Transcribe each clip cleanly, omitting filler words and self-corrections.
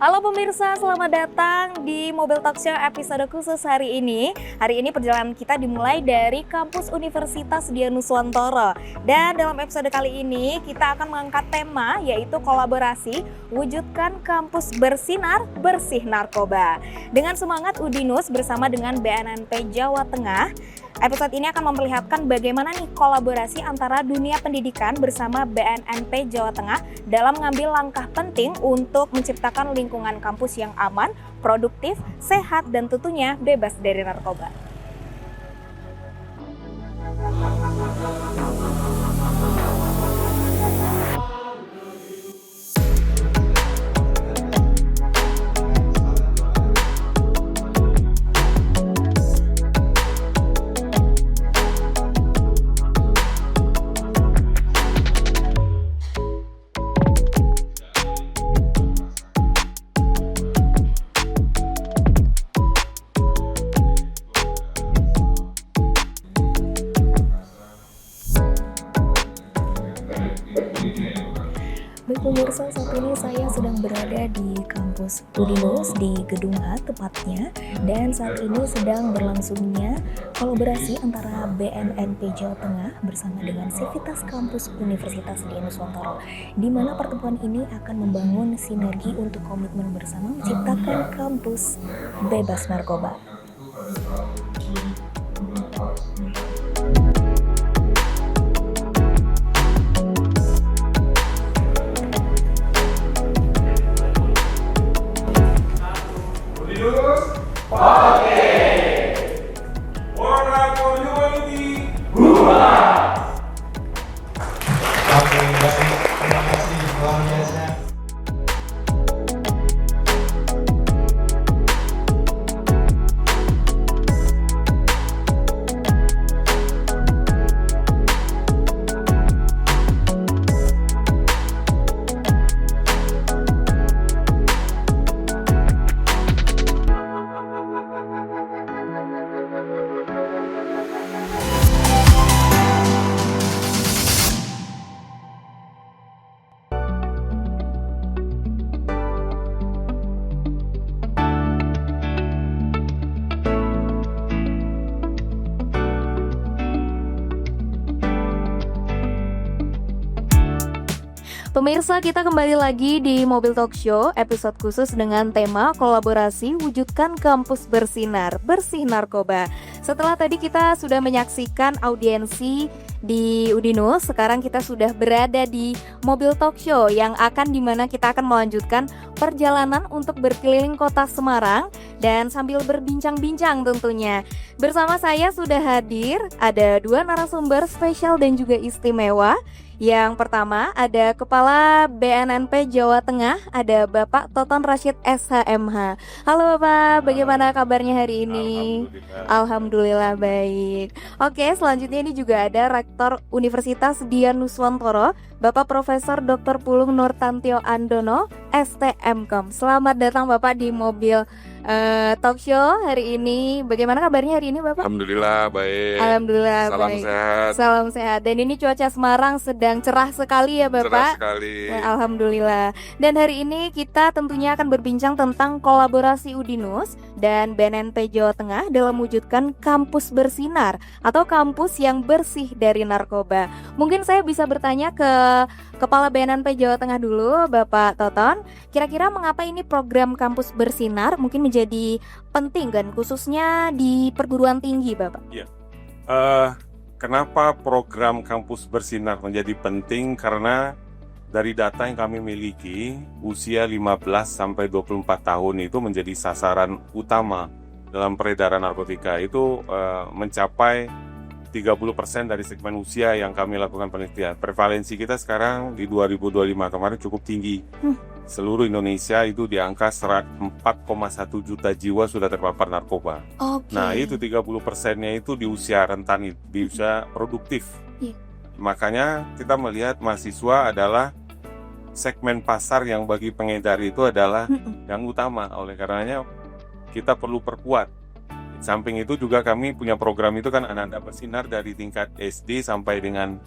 Halo pemirsa, selamat datang di Mobil Talk Show episode khusus hari ini. Hari ini perjalanan kita dimulai dari kampus Universitas Dianuswantoro. Dan dalam episode kali ini kita akan mengangkat tema yaitu kolaborasi wujudkan kampus bersinar bersih narkoba. Dengan semangat Udinus bersama dengan BNNP Jawa Tengah, episode ini akan memperlihatkan bagaimana nih kolaborasi antara dunia pendidikan bersama BNNP Jawa Tengah dalam mengambil langkah penting untuk menciptakan lingkungan kampus yang aman, produktif, sehat, dan tentunya bebas dari narkoba. Baik pemirsa, saat ini saya sedang berada di kampus Udinus di Gedung A tepatnya, dan saat ini sedang berlangsungnya kolaborasi antara BNNP Jawa Tengah bersama dengan Sivitas Kampus Universitas Dianuswantoro, di mana pertemuan ini akan membangun sinergi untuk komitmen bersama menciptakan kampus bebas narkoba. Terima kasih luar biasa. Pemirsa, kita kembali lagi di Mobil Talk Show episode khusus dengan tema kolaborasi wujudkan kampus bersinar bersih narkoba. Setelah tadi kita sudah menyaksikan audiensi di Udinus, sekarang kita sudah berada di Mobil Talk Show yang dimana kita akan melanjutkan perjalanan untuk berkeliling kota Semarang dan sambil berbincang-bincang tentunya. Bersama saya sudah hadir ada dua narasumber spesial dan juga istimewa. Yang pertama ada Kepala BNNP Jawa Tengah, ada Bapak Toton Rashid SHMH. Halo Bapak, bagaimana kabarnya hari ini? Alhamdulillah baik. Oke, selanjutnya ini juga ada Rektor Universitas Dianuswantoro, Bapak Profesor Dr. Pulung Nurtantio Andono, STMkom. Selamat datang Bapak di Mobil Talk Show hari ini. Bagaimana kabarnya hari ini Bapak? Alhamdulillah baik. Alhamdulillah Salam baik. sehat. Salam sehat. Dan ini cuaca Semarang sedang cerah sekali ya Bapak. Cerah sekali. Alhamdulillah. Dan hari ini kita tentunya akan berbincang tentang kolaborasi Udinus dan BNNP Jawa Tengah dalam mewujudkan kampus bersinar atau kampus yang bersih dari narkoba. Mungkin saya bisa bertanya ke Kepala BNNP Jawa Tengah dulu, Bapak Toton. Kira-kira mengapa ini program kampus bersinar mungkin menjadi penting kan, khususnya di perguruan tinggi, Bapak? Kenapa program kampus bersinar menjadi penting? Karena dari data yang kami miliki, usia 15 sampai 24 tahun itu menjadi sasaran utama dalam peredaran narkotika. Itu mencapai 30% dari segmen usia yang kami lakukan penelitian. Prevalensi kita sekarang di 2025 kemarin cukup tinggi. Seluruh Indonesia itu di angka 4,1 juta jiwa sudah terpapar narkoba. Nah itu 30%-nya itu di usia rentan, di usia produktif. Makanya kita melihat mahasiswa adalah segmen pasar yang bagi pengedar itu adalah yang utama. Oleh karenanya kita perlu perkuat. Samping itu juga kami punya program itu kan Ananda Bersinar dari tingkat SD sampai dengan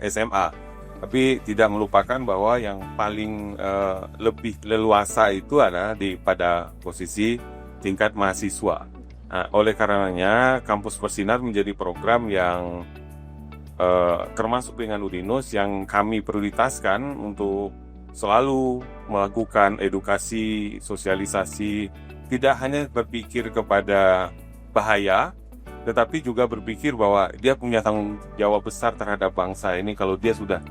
SMA. Tapi tidak melupakan bahwa yang paling lebih leluasa itu adalah pada posisi tingkat mahasiswa. Nah, oleh karenanya Kampus Bersinar menjadi program yang termasuk dengan Udinus yang kami prioritaskan untuk selalu melakukan edukasi, sosialisasi, tidak hanya berpikir kepada bahaya, tetapi juga berpikir bahwa dia punya tanggung jawab besar terhadap bangsa ini kalau dia sudah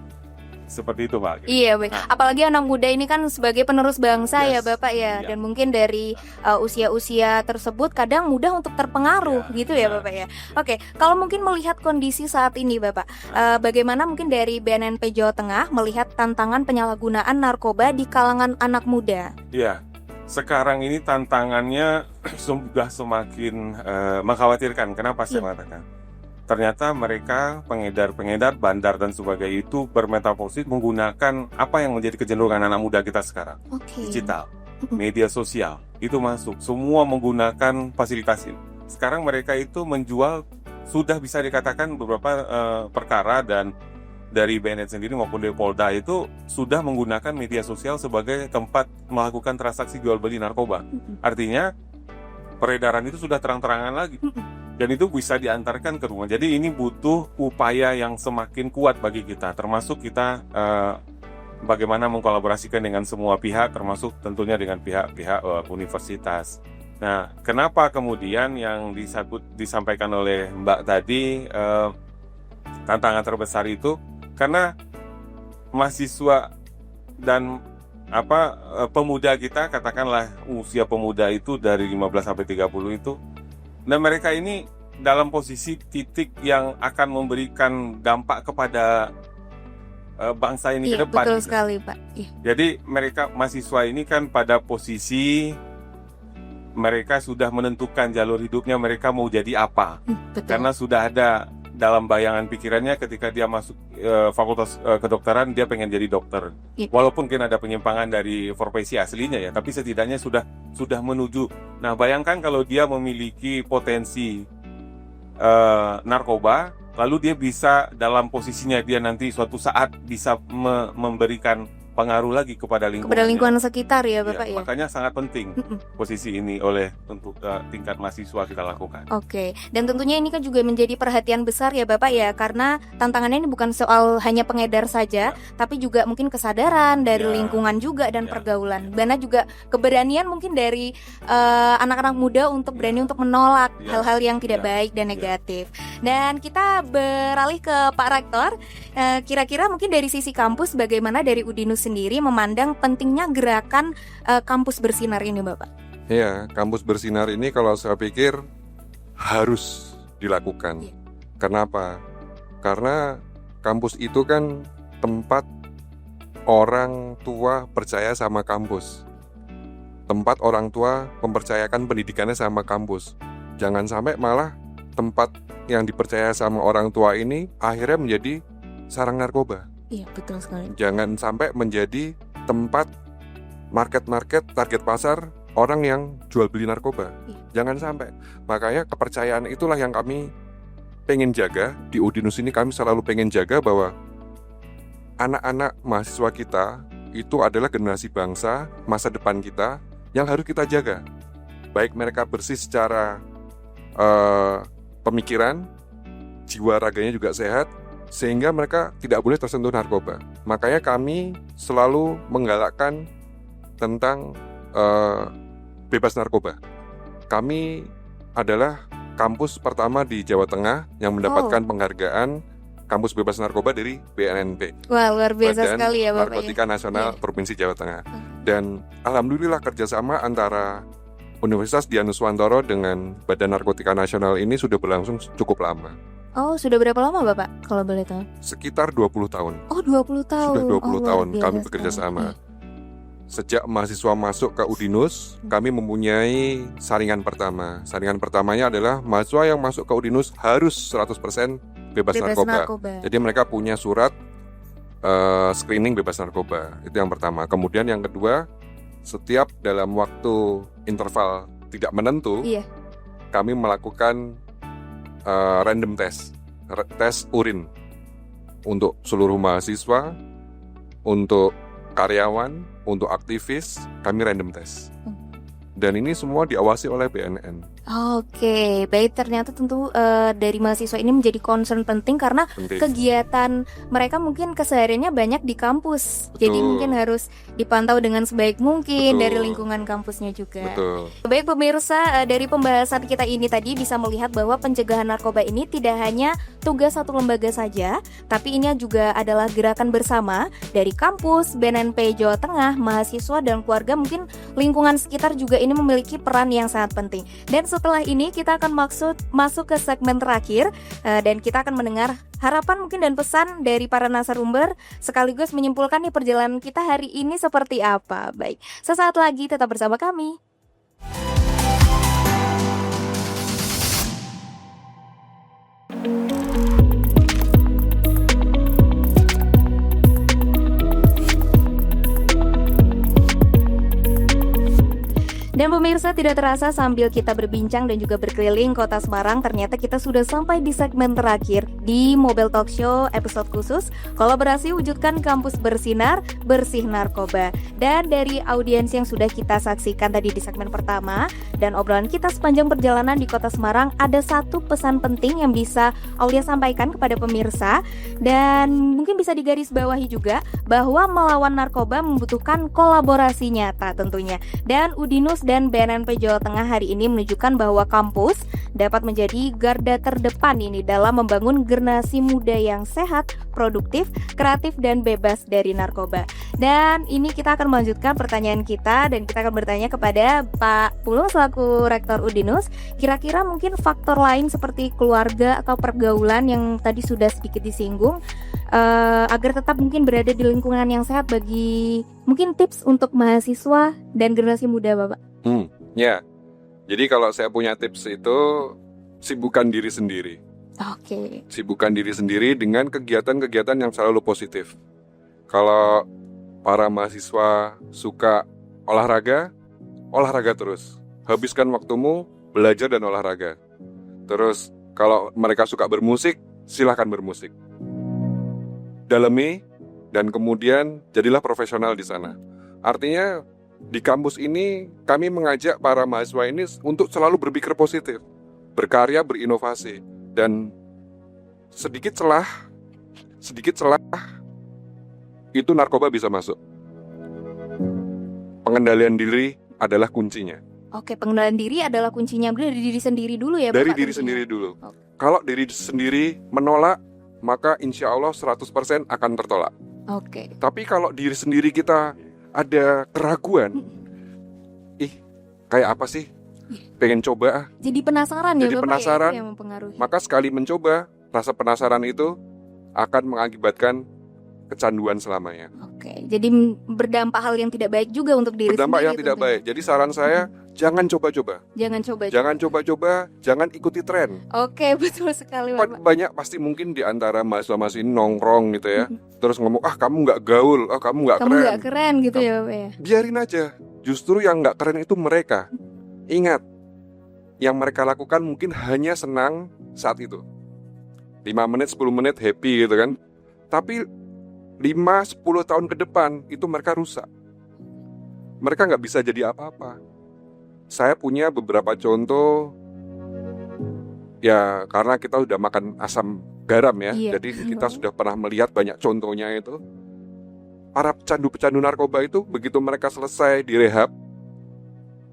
seperti itu, Pak. Iya, baik. Nah, Apalagi anak muda ini kan sebagai penerus bangsa ya, Yes. Bapak ya. Iya. Dan mungkin dari usia-usia tersebut kadang mudah untuk terpengaruh Iya, gitu ya, benar. Bapak ya. Oke, kalau mungkin melihat kondisi saat ini, Bapak, bagaimana mungkin dari BNNP Jawa Tengah melihat tantangan penyalahgunaan narkoba di kalangan anak muda? Iya, sekarang ini tantangannya sudah semakin mengkhawatirkan. Kenapa saya mengatakan? Ternyata mereka pengedar-pengedar, bandar dan sebagainya itu bermetaforsis menggunakan apa yang menjadi kecenderungan anak muda kita sekarang. Oke. Digital, media sosial, itu masuk. Semua menggunakan fasilitas ini. Sekarang mereka itu menjual, sudah bisa dikatakan beberapa perkara dan dari BNN sendiri maupun dari Polda itu sudah menggunakan media sosial sebagai tempat melakukan transaksi jual beli narkoba. Artinya peredaran itu sudah terang-terangan lagi. Dan itu bisa diantarkan ke rumah. Jadi ini butuh upaya yang semakin kuat bagi kita, termasuk kita bagaimana mengkolaborasikan dengan semua pihak, termasuk tentunya dengan pihak-pihak universitas. Nah, kenapa kemudian yang disampaikan oleh Mbak tadi tantangan terbesar itu? Karena mahasiswa dan pemuda kita, katakanlah usia pemuda itu dari 15 sampai 30 itu. Nah, mereka ini dalam posisi titik yang akan memberikan dampak kepada bangsa ini ke Iya, depan. betul gitu. sekali, Pak. Iya. Jadi mereka mahasiswa ini kan pada posisi mereka sudah menentukan jalur hidupnya, mereka mau jadi apa. Betul. Karena sudah ada dalam bayangan pikirannya ketika dia masuk fakultas kedokteran, dia pengen jadi dokter. Iya. Walaupun mungkin ada penyimpangan dari profesi aslinya ya, tapi setidaknya sudah menuju. Nah, bayangkan kalau dia memiliki potensi narkoba, lalu dia bisa dalam posisinya dia nanti suatu saat bisa memberikan pengaruh lagi kepada lingkungan. Kepada lingkungan sekitar ya, Bapak ya. Makanya sangat penting posisi ini untuk tingkat mahasiswa kita lakukan. Oke, dan tentunya ini kan juga menjadi perhatian besar ya Bapak ya, karena tantangannya ini bukan soal hanya pengedar saja, tapi juga mungkin kesadaran dari Ya. lingkungan juga dan Ya. pergaulan. Karena juga keberanian mungkin dari anak-anak muda untuk berani untuk menolak Ya. hal-hal yang tidak Ya. baik dan Ya. negatif. Dan kita beralih ke Pak Rektor, kira-kira mungkin dari sisi kampus bagaimana dari Udinus sendiri memandang pentingnya gerakan kampus bersinar ini, Bapak? Ya, kampus bersinar ini kalau saya pikir harus dilakukan. Iya. Kenapa? Karena kampus itu kan tempat orang tua percaya sama kampus. Tempat orang tua mempercayakan pendidikannya sama kampus. Jangan sampai malah tempat yang dipercaya sama orang tua ini akhirnya menjadi sarang narkoba. Iya, betul sekali. Jangan sampai menjadi tempat market-market target pasar orang yang jual beli narkoba. Iya. Jangan sampai. Makanya kepercayaan itulah yang kami pengen jaga. Di Udinus ini kami selalu pengen jaga bahwa anak-anak mahasiswa kita itu adalah generasi bangsa, masa depan kita yang harus kita jaga. Baik mereka bersih secara pemikiran, jiwa raganya juga sehat, sehingga mereka tidak boleh tersentuh narkoba. Makanya kami selalu menggalakkan tentang bebas narkoba. Kami adalah kampus pertama di Jawa Tengah yang mendapatkan penghargaan kampus bebas narkoba dari BNNP. Wah, luar biasa Badan sekali ya Bapak Narkotika ya. Nasional Iya. Provinsi Jawa Tengah. Dan alhamdulillah kerjasama antara Universitas Dianuswantoro dengan Badan Narkotika Nasional ini sudah berlangsung cukup lama. Oh, sudah berapa lama Bapak kalau boleh tahu? Sekitar 20 tahun. Oh, 20 tahun. Sudah 20 luar tahun biasa kami sekali. bekerja sama. Sejak mahasiswa masuk ke Udinus, kami mempunyai saringan pertama. Saringan pertamanya adalah mahasiswa yang masuk ke Udinus harus 100% bebas narkoba. Jadi mereka punya surat screening bebas narkoba. Itu yang pertama. Kemudian yang kedua, setiap dalam waktu interval tidak menentu, Iya. kami melakukan random test urin untuk seluruh mahasiswa untuk karyawan, untuk aktivis, kami random test. Dan ini semua diawasi oleh BNN. Oke, baik, ternyata tentu dari mahasiswa ini menjadi concern penting karena Penting. kegiatan mereka mungkin kesehariannya banyak di kampus. Betul. Jadi mungkin harus dipantau dengan sebaik mungkin Betul. dari lingkungan kampusnya juga. Betul. Baik pemirsa, dari pembahasan kita ini tadi bisa melihat bahwa pencegahan narkoba ini tidak hanya tugas satu lembaga saja, tapi ini juga adalah gerakan bersama dari kampus, BNNP Jawa Tengah, mahasiswa dan keluarga, mungkin lingkungan sekitar juga ini memiliki peran yang sangat penting. Dan setelah ini kita akan masuk ke segmen terakhir dan kita akan mendengar harapan mungkin dan pesan dari para narasumber sekaligus menyimpulkan nih perjalanan kita hari ini seperti apa. Baik, sesaat lagi tetap bersama kami. Dan pemirsa, tidak terasa sambil kita berbincang dan juga berkeliling kota Semarang, ternyata kita sudah sampai di segmen terakhir di Mobile Talk Show episode khusus kolaborasi wujudkan kampus bersinar, bersih narkoba. Dan dari audiens yang sudah kita saksikan tadi di segmen pertama dan obrolan kita sepanjang perjalanan di kota Semarang, ada satu pesan penting yang bisa Aulia sampaikan kepada pemirsa dan mungkin bisa digarisbawahi juga bahwa melawan narkoba membutuhkan kolaborasi nyata tentunya. Dan Udinus dan BNNP Jawa Tengah hari ini menunjukkan bahwa kampus dapat menjadi garda terdepan ini dalam membangun generasi muda yang sehat, produktif, kreatif, dan bebas dari narkoba. Dan ini kita akan melanjutkan pertanyaan kita dan kita akan bertanya kepada Pak Pulung selaku Rektor Udinus, kira-kira mungkin faktor lain seperti keluarga atau pergaulan yang tadi sudah sedikit disinggung agar tetap mungkin berada di lingkungan yang sehat, bagi mungkin tips untuk mahasiswa dan generasi muda, Bapak. Ya. Jadi kalau saya punya tips itu sibukkan diri sendiri. Oke. Sibukkan diri sendiri dengan kegiatan-kegiatan yang selalu positif. Kalau para mahasiswa suka olahraga, olahraga terus. Habiskan waktumu belajar dan olahraga. Terus kalau mereka suka bermusik, silahkan bermusik. Dalami dan kemudian jadilah profesional di sana. Artinya di kampus ini kami mengajak para mahasiswa ini untuk selalu berpikir positif, berkarya, berinovasi, dan sedikit celah itu narkoba bisa masuk. Pengendalian diri adalah kuncinya. Oke, pengendalian diri adalah kuncinya. Dari diri sendiri dulu ya, Dari Bapak, diri tentunya. sendiri dulu. Oke. Kalau diri sendiri menolak, maka insya Allah 100% akan tertolak. Oke. Tapi kalau diri sendiri kita ada keraguan, kayak apa sih? Pengen coba, Jadi penasaran ya, Jadi Bapak, penasaran, ya, itu yang mempengaruhi. maka sekali mencoba, rasa penasaran itu akan mengakibatkan kecanduan selamanya. Oke, jadi berdampak hal yang tidak baik juga untuk diri Berdampak sendiri. yang tidak tentunya. baik. Jadi saran saya, jangan coba-coba. Jangan coba. Jangan coba-coba, jangan ikuti tren. Oke, betul sekali, Bapak. Banyak pasti mungkin di antara mahasiswa-mahasiswa ini nongkrong gitu ya. Terus ngomong, kamu nggak gaul, kamu nggak Kamu keren. nggak keren gitu ya, Bapak ya. Biarin aja. Justru yang nggak keren itu mereka. Ingat, yang mereka lakukan mungkin hanya senang saat itu. 5 menit, 10 menit happy gitu kan. Tapi 5-10 tahun ke depan itu mereka rusak. Mereka nggak bisa jadi apa-apa. Saya punya beberapa contoh. Ya karena kita udah makan asam garam ya. Iya. Jadi kita sudah pernah melihat banyak contohnya itu. Para pecandu-pecandu narkoba itu begitu mereka selesai direhab,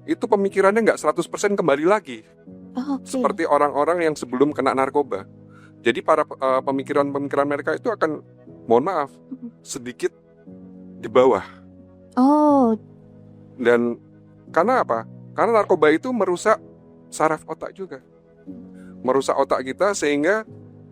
itu pemikirannya nggak 100% kembali lagi. Oke. Seperti orang-orang yang sebelum kena narkoba. Jadi para pemikiran-pemikiran mereka itu akan, mohon maaf, sedikit di bawah. Oh, Dan karena apa? Karena narkoba itu merusak saraf otak juga. Merusak otak kita sehingga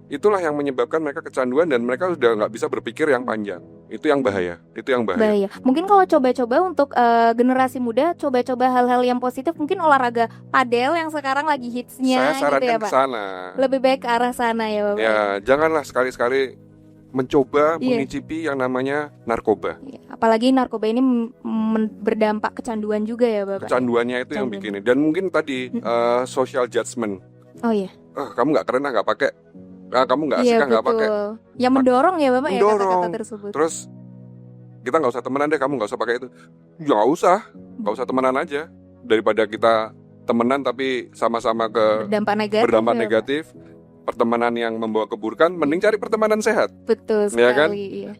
itulah yang menyebabkan mereka kecanduan dan mereka sudah nggak bisa berpikir yang panjang. Itu yang bahaya. bahaya. Mungkin kalau coba-coba untuk generasi muda, coba-coba hal-hal yang positif, mungkin olahraga padel yang sekarang lagi hitsnya Saya gitu sarankan ya, ke Pak. sana. Lebih baik ke arah sana ya, Bapak. Ya, janganlah sekali-sekali mencoba Iya. mengicipi yang namanya narkoba. Iya, apalagi narkoba ini berdampak kecanduan juga ya, Bapak. Kecanduannya itu yang bikin. Dan mungkin tadi social judgment. Oh iya. Kamu nggak keren nggak pakai. Kamu nggak asik Iya, nggak pakai. betul. Yang mendorong ya, Bapak, ya Mendorong. kata-kata tersebut. Terus kita nggak usah temenan deh, kamu nggak usah pakai itu. Ya nggak usah temenan aja. Daripada kita temenan tapi sama-sama berdampak negatif, pertemanan yang membawa keburukan, mending cari pertemanan sehat. Betul sekali. Ya kan? Iya.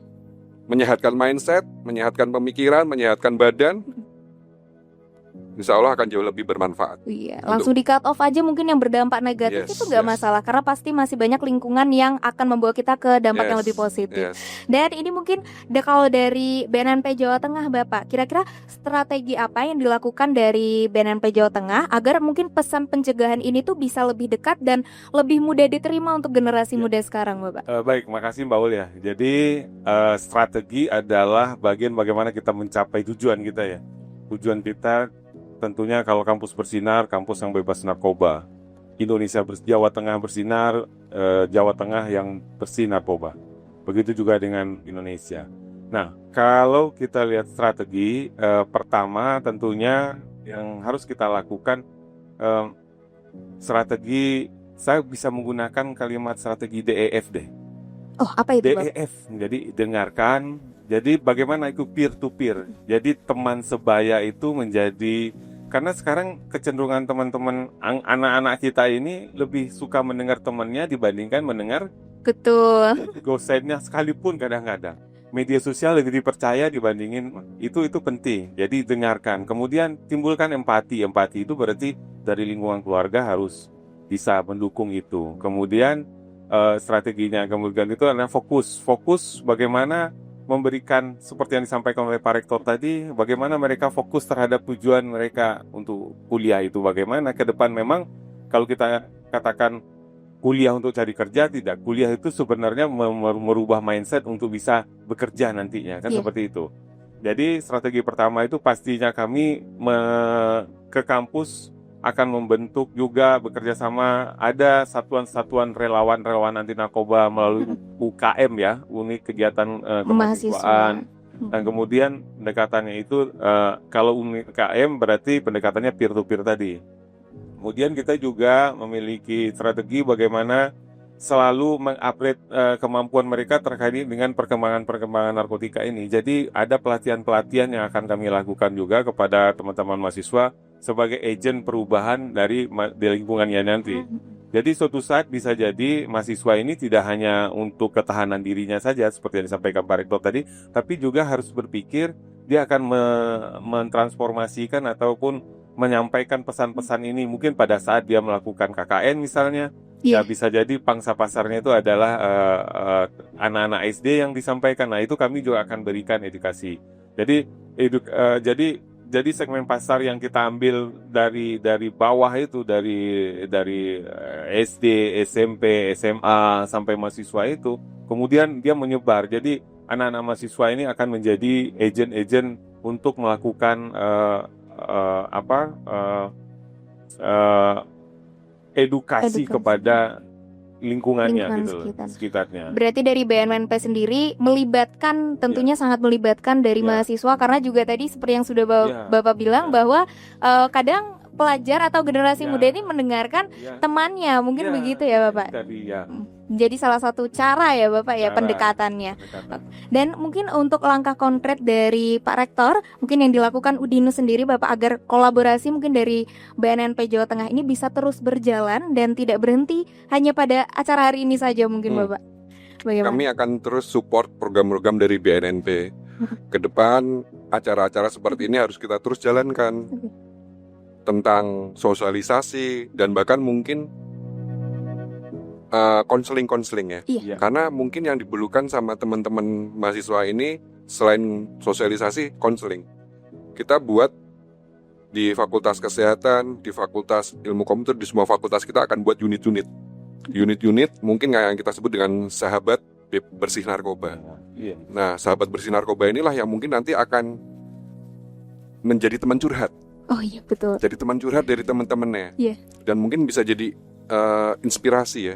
Menyehatkan mindset, menyehatkan pemikiran, menyehatkan badan, insya Allah akan jauh lebih bermanfaat. Iya, langsung di cut off aja mungkin yang berdampak negatif itu nggak masalah, karena pasti masih banyak lingkungan yang akan membawa kita ke dampak yang lebih positif. Dan ini mungkin kalau dari BNNP Jawa Tengah Bapak, kira-kira strategi apa yang dilakukan dari BNNP Jawa Tengah agar mungkin pesan pencegahan ini tuh bisa lebih dekat dan lebih mudah diterima untuk generasi muda sekarang Bapak? Baik, makasih Mbak Ul ya. Jadi strategi adalah bagian bagaimana kita mencapai tujuan kita ya. Tujuan kita tentunya kalau kampus bersinar, kampus yang bebas narkoba. Jawa Tengah bersinar, Jawa Tengah yang bersih narkoba. Begitu juga dengan Indonesia. Nah, kalau kita lihat strategi, pertama tentunya yang harus kita lakukan, strategi, saya bisa menggunakan kalimat strategi DEF deh. Oh, apa itu DEF, jadi dengarkan. Jadi bagaimana itu peer to peer. Jadi teman sebaya itu menjadi, karena sekarang kecenderungan teman-teman anak-anak kita ini lebih suka mendengar temannya dibandingkan mendengar dosennya sekalipun kadang-kadang. Media sosial lebih dipercaya dibandingin itu penting. Jadi dengarkan. Kemudian timbulkan empati. Empati itu berarti dari lingkungan keluarga harus bisa mendukung itu. Kemudian strateginya kemudian itu adalah fokus bagaimana memberikan seperti yang disampaikan oleh Pak Rektor tadi, bagaimana mereka fokus terhadap tujuan mereka untuk kuliah itu, bagaimana ke depan. Memang kalau kita katakan kuliah untuk cari kerja, tidak, kuliah itu sebenarnya merubah mindset untuk bisa bekerja nantinya, kan seperti itu. Jadi strategi pertama itu pastinya kami ke kampus akan membentuk juga bekerja sama, ada satuan-satuan relawan anti narkoba melalui UKM ya, unit kegiatan kemahasiswaan. Dan kemudian pendekatannya itu kalau unit UKM berarti pendekatannya peer to peer tadi. Kemudian kita juga memiliki strategi bagaimana selalu mengupgrade kemampuan mereka terkait dengan perkembangan narkotika ini. Jadi ada pelatihan-pelatihan yang akan kami lakukan juga kepada teman-teman mahasiswa sebagai agen perubahan di lingkungannya nanti. Jadi suatu saat bisa jadi mahasiswa ini tidak hanya untuk ketahanan dirinya saja seperti yang disampaikan Pak Rektor tadi, tapi juga harus berpikir dia akan mentransformasikan ataupun menyampaikan pesan-pesan ini mungkin pada saat dia melakukan KKN misalnya. Ya bisa jadi pangsa pasarnya itu adalah anak-anak SD yang disampaikan. Nah itu kami juga akan berikan edukasi. Jadi segmen pasar yang kita ambil dari bawah itu dari SD, SMP, SMA sampai mahasiswa itu, kemudian dia menyebar. Jadi anak-anak mahasiswa ini akan menjadi agen-agen untuk melakukan edukasi kepada lingkungannya gitu, sekitarnya. Berarti dari BNNP sendiri melibatkan, tentunya sangat melibatkan dari mahasiswa, karena juga tadi seperti yang sudah Bapak bilang bahwa kadang pelajar atau generasi muda ini mendengarkan temannya, mungkin begitu ya Bapak. Jadi salah satu cara ya Bapak ya pendekatannya. Dan mungkin untuk langkah konkret dari Pak Rektor, mungkin yang dilakukan Udinus sendiri Bapak agar kolaborasi mungkin dari BNNP Jawa Tengah ini bisa terus berjalan dan tidak berhenti hanya pada acara hari ini saja mungkin Bapak. Bagaimana? Kami akan terus support program-program dari BNNP. Ke depan acara-acara seperti ini harus kita terus jalankan. Tentang sosialisasi dan bahkan mungkin konseling ya. Karena mungkin yang diperlukan sama teman-teman mahasiswa ini selain sosialisasi, konseling. Kita buat di Fakultas Kesehatan, di Fakultas Ilmu Komputer, di semua fakultas kita akan buat unit-unit. Unit-unit mungkin yang kita sebut dengan sahabat bersih narkoba. Nah, sahabat bersih narkoba inilah yang mungkin nanti akan menjadi teman curhat. Oh iya betul. Jadi teman curhat dari teman-temannya. Dan mungkin bisa jadi inspirasi ya.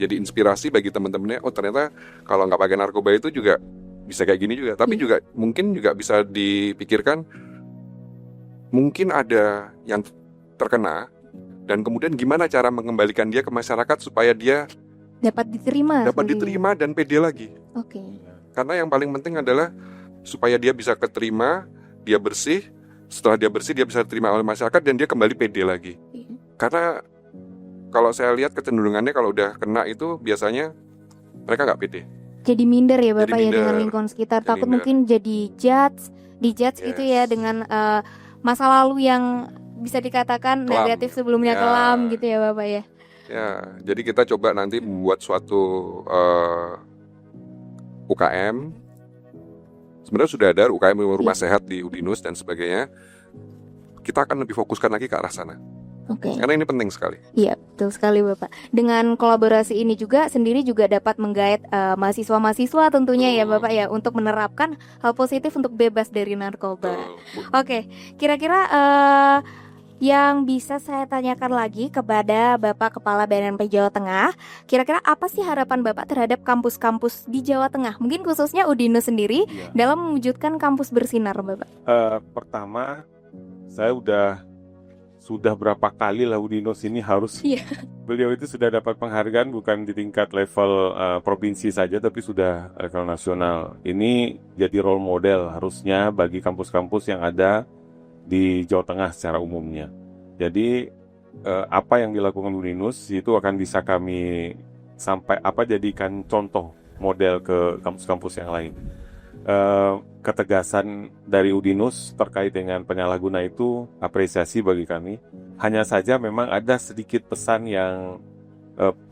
Jadi inspirasi bagi teman-temannya. Oh ternyata kalau nggak pakai narkoba itu juga bisa kayak gini juga. Tapi juga mungkin juga bisa dipikirkan, mungkin ada yang terkena dan kemudian gimana cara mengembalikan dia ke masyarakat supaya dia dapat diterima dan pede lagi. Oke. Karena yang paling penting adalah supaya dia bisa keterima, dia bersih. Setelah dia bersih, dia bisa diterima oleh masyarakat dan dia kembali pede lagi. Karena kalau saya lihat kecenderungannya kalau udah kena itu biasanya mereka nggak pede. Jadi minder ya Bapak Jadi ya dengan minder. lingkungan sekitar, Jadi takut minder. mungkin dijudge gitu ya Yes. dengan masa lalu yang bisa dikatakan Kelam. negatif sebelumnya, Ya. kelam gitu ya Bapak ya. Ya, jadi kita coba nanti membuat suatu UKM. Sebenarnya sudah ada UKM rumah sehat di Udinus dan sebagainya. Kita akan lebih fokuskan lagi ke arah sana. Oke. Karena ini penting sekali. Iya, betul sekali Bapak. Dengan kolaborasi ini juga sendiri juga dapat menggait mahasiswa-mahasiswa tentunya ya Bapak ya, untuk menerapkan hal positif untuk bebas dari narkoba. Oke, kira-kira yang bisa saya tanyakan lagi kepada Bapak Kepala BNNP Jawa Tengah, kira-kira apa sih harapan Bapak terhadap kampus-kampus di Jawa Tengah, mungkin khususnya Udinus sendiri Iya. dalam mewujudkan kampus bersinar Bapak? Pertama, saya sudah berapa kali lah Udinus ini harus Iya. beliau itu sudah dapat penghargaan bukan di tingkat level provinsi saja tapi sudah level nasional. Ini jadi role model harusnya bagi kampus-kampus yang ada di Jawa Tengah secara umumnya. Jadi apa yang dilakukan Udinus itu akan bisa kami jadikan contoh model ke kampus-kampus yang lain. Ketegasan dari Udinus terkait dengan penyalahguna itu apresiasi bagi kami. Hanya saja memang ada sedikit pesan yang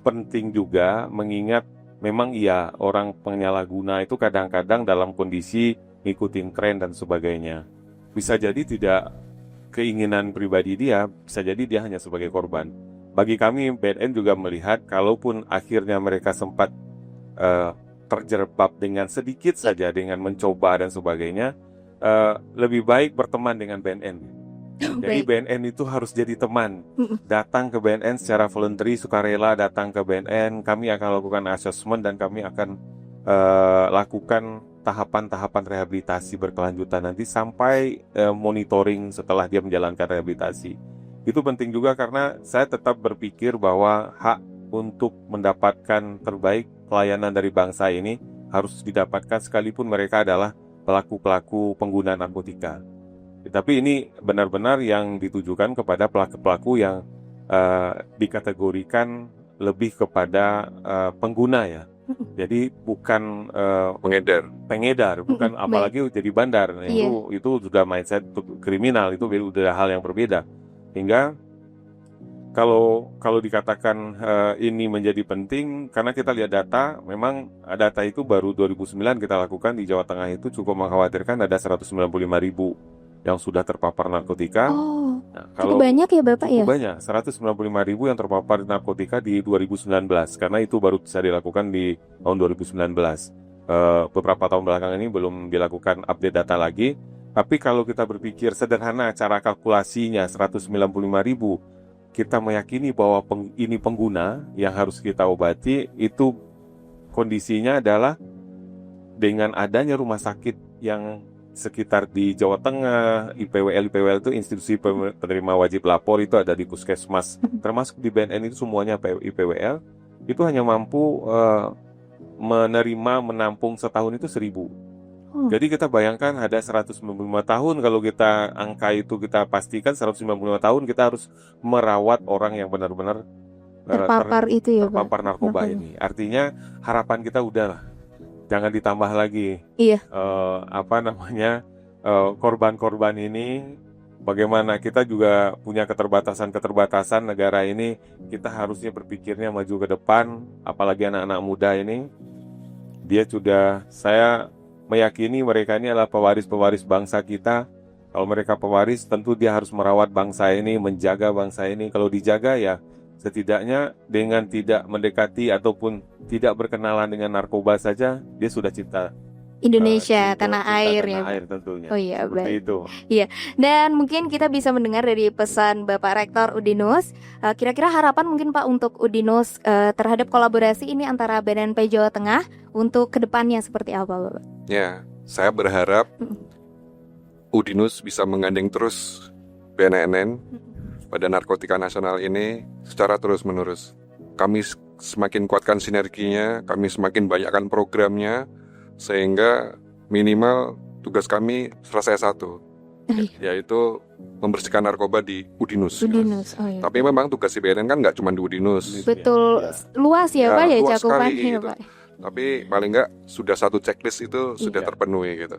penting juga, mengingat memang iya orang penyalahguna itu kadang-kadang dalam kondisi ngikutin tren dan sebagainya. Bisa jadi tidak keinginan pribadi dia, bisa jadi dia hanya sebagai korban. Bagi kami BNN juga melihat kalaupun akhirnya mereka sempat terjerembab dengan sedikit saja dengan mencoba dan sebagainya, lebih baik berteman dengan BNN. Jadi BNN itu harus jadi teman. Datang ke BNN secara voluntary, sukarela datang ke BNN, kami akan lakukan assessment dan kami akan lakukan tahapan-tahapan rehabilitasi berkelanjutan nanti sampai monitoring setelah dia menjalankan rehabilitasi. Itu penting juga karena saya tetap berpikir bahwa hak untuk mendapatkan terbaik pelayanan dari bangsa ini harus didapatkan sekalipun mereka adalah pelaku-pelaku pengguna narkotika. Tapi ini benar-benar yang ditujukan kepada pelaku-pelaku yang dikategorikan lebih kepada pengguna ya. Jadi bukan pengedar, bukan apalagi jadi bandar. Nah, itu sudah mindset kriminal, itu udah hal yang berbeda. Hingga kalau dikatakan ini menjadi penting karena kita lihat data, memang data itu baru 2009 kita lakukan di Jawa Tengah itu cukup mengkhawatirkan ada 195.000 yang sudah terpapar narkotika. Oh, nah, cukup banyak ya Bapak ya? Cukup banyak, 195.000 yang terpapar narkotika di 2019, karena itu baru bisa dilakukan di tahun 2019. Beberapa tahun belakangan ini belum dilakukan update data lagi, tapi kalau kita berpikir sederhana cara kalkulasinya 195.000, kita meyakini bahwa ini pengguna yang harus kita obati, itu kondisinya adalah dengan adanya rumah sakit yang sekitar di Jawa Tengah, IPWL itu institusi penerima wajib lapor itu ada di puskesmas, termasuk di BNN itu semuanya IPWL, itu hanya mampu menampung setahun itu 1.000. Jadi kita bayangkan ada 195 tahun, kalau kita angka itu kita pastikan 195 tahun kita harus merawat orang yang benar-benar terpapar terpapar narkoba ini. Artinya harapan kita udahlah, jangan ditambah lagi. Iya. Korban-korban ini. Bagaimana kita juga punya keterbatasan negara ini, kita harusnya berpikirnya maju ke depan. Apalagi anak-anak muda ini, saya meyakini mereka ini adalah pewaris bangsa kita. Kalau mereka pewaris, tentu dia harus merawat bangsa ini, menjaga bangsa ini. Kalau dijaga ya, setidaknya dengan tidak mendekati ataupun tidak berkenalan dengan narkoba saja, dia sudah cinta Indonesia, tanah air ya. Tanah air tentunya. Oh iya, baik. Itu. Iya. Dan mungkin kita bisa mendengar dari pesan Bapak Rektor Udinus, kira-kira harapan mungkin Pak untuk Udinus terhadap kolaborasi ini antara BNNP Jawa Tengah untuk kedepannya seperti apa Bapak? Ya, saya berharap Udinus bisa menggandeng terus BNN pada narkotika nasional ini secara terus-menerus. Kami semakin kuatkan sinerginya, kami semakin banyakkan programnya, sehingga minimal tugas kami selesai satu, yaitu membersihkan narkoba di Udinus. Udinus, oh iya. Tapi memang tugas IBNN kan nggak cuma di Udinus. Betul, luas ya Pak ya luas cakupan sekali, ya gitu. Pak. Tapi paling nggak sudah satu checklist itu sudah terpenuhi gitu.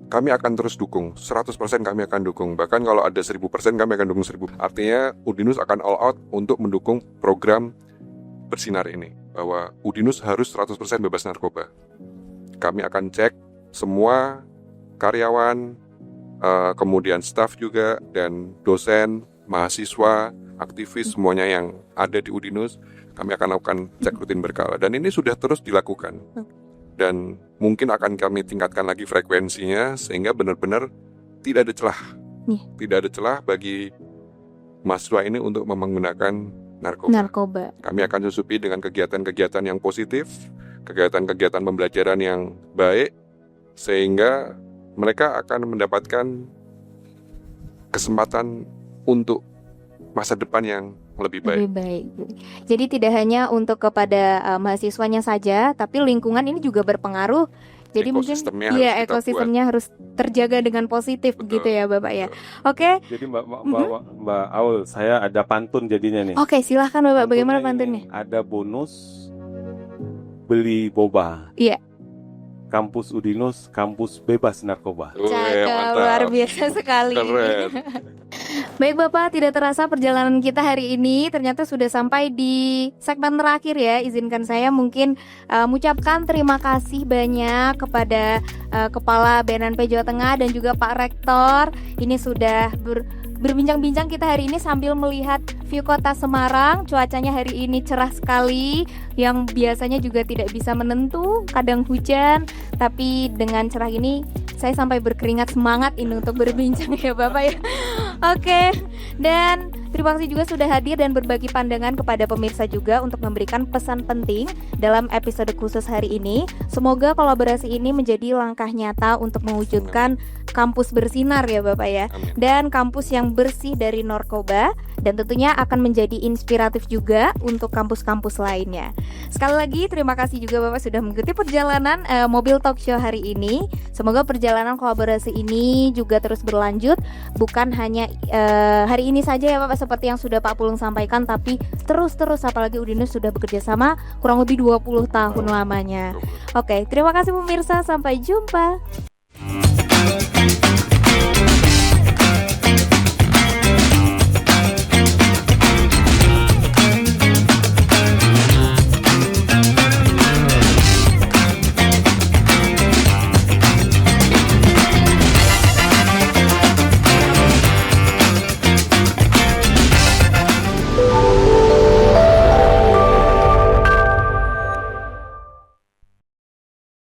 Kami akan terus dukung, 100% kami akan dukung. Bahkan kalau ada 1000% kami akan dukung 1000. Artinya Udinus akan all out untuk mendukung program bersinar ini. Bahwa Udinus harus 100% bebas narkoba. Kami akan cek semua karyawan, kemudian staf juga, dan dosen, mahasiswa, aktivis, semuanya yang ada di Udinus. Kami akan lakukan cek rutin berkala. Dan ini sudah terus dilakukan. Dan mungkin akan kami tingkatkan lagi frekuensinya sehingga benar-benar tidak ada celah. Tidak ada celah bagi mahasiswa ini untuk menggunakan narkoba. Kami akan susupi dengan kegiatan-kegiatan yang positif, kegiatan-kegiatan pembelajaran yang baik, sehingga mereka akan mendapatkan kesempatan untuk masa depan yang lebih baik. Lebih baik. Jadi tidak hanya untuk kepada mahasiswanya saja, tapi lingkungan ini juga berpengaruh. Jadi mungkin ekosistemnya harus terjaga dengan positif. Begitu ya Bapak ya. Oke. Jadi Mbak Aul, saya ada pantun jadinya nih. Oke, silahkan Bapak. Bagaimana pantunnya? Ada bonus beli boba. Iya. Kampus Udinus, kampus bebas narkoba. Cakep, luar biasa sekali. Keren. Baik Bapak, tidak terasa perjalanan kita hari ini ternyata sudah sampai di segmen terakhir ya. Izinkan saya mungkin mengucapkan terima kasih banyak kepada Kepala BNNP Jawa Tengah dan juga Pak Rektor. Ini sudah berbincang-bincang kita hari ini sambil melihat view kota Semarang. Cuacanya hari ini cerah sekali, yang biasanya juga tidak bisa menentu, kadang hujan. Tapi dengan cerah ini saya sampai berkeringat semangat ini untuk berbincang ya Bapak ya. Oke, dan terima kasih juga sudah hadir dan berbagi pandangan kepada pemirsa juga untuk memberikan pesan penting dalam episode khusus hari ini. Semoga kolaborasi ini menjadi langkah nyata untuk mewujudkan kampus bersinar ya Bapak ya. Dan kampus yang bersih dari narkoba, dan tentunya akan menjadi inspiratif juga untuk kampus-kampus lainnya. Sekali lagi terima kasih juga Bapak sudah mengikuti perjalanan Mobil Talk Show hari ini. Semoga perjalanan kolaborasi ini juga terus berlanjut, bukan hanya hari ini saja ya Bapak seperti yang sudah Pak Pulung sampaikan, tapi terus-terus, apalagi Udinus sudah bekerja sama kurang lebih 20 tahun lamanya. Oke, terima kasih pemirsa, sampai jumpa.